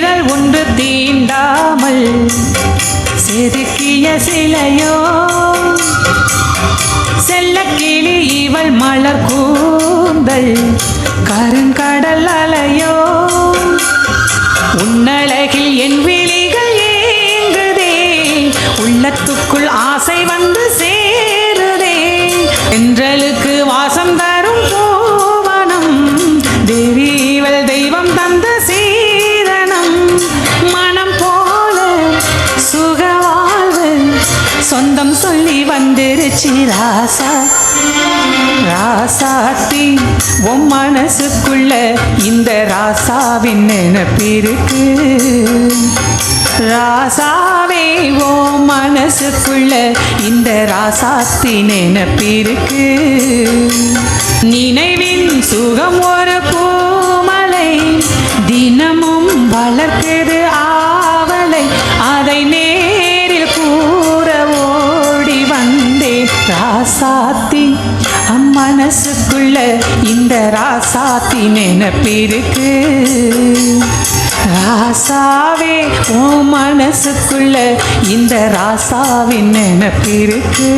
விரல் ஒன்று தீண்டாமல் செதுக்கிய சிலையோ, செல்லக்கிளி இவள் மலர் கூந்தல் கருங்கடல் அலையோ, உன்னழகில் என் விழிகள் ஏங்குதே, உள்ளத்துக்குள் ஆசை வந்து சேருதே, என்றலுக்கு வாசம் தரும் பூவனம், தேவி இவள் தெய்வம் தந்த சீதனம், மனம் போல சுகவாழ்வு சொந்தம் சொல்லி வந்துருச்சு ராசா ராசாத்தி, உன் மனசுக்குள்ள இந்த ராசாவின் நினைப்பிருக்கு, ராசாவே உன் மனசுக்குள்ள இந்த ராசாத்தி நினைப்பிருக்கு, நினைவின் சுகம் ஒரு பூமலை தினமும் வளர்க்குது ஆவலை, அதை நேரில் கூற ஓடி வந்தேன் ராசாத்தி, மனசுக்குள்ள இந்த ராசாத்தி நினைப்பிருக்கு, ராசாவே உன் மனசுக்குள்ள இந்த ராசாவின் நினைப்பிருக்கு.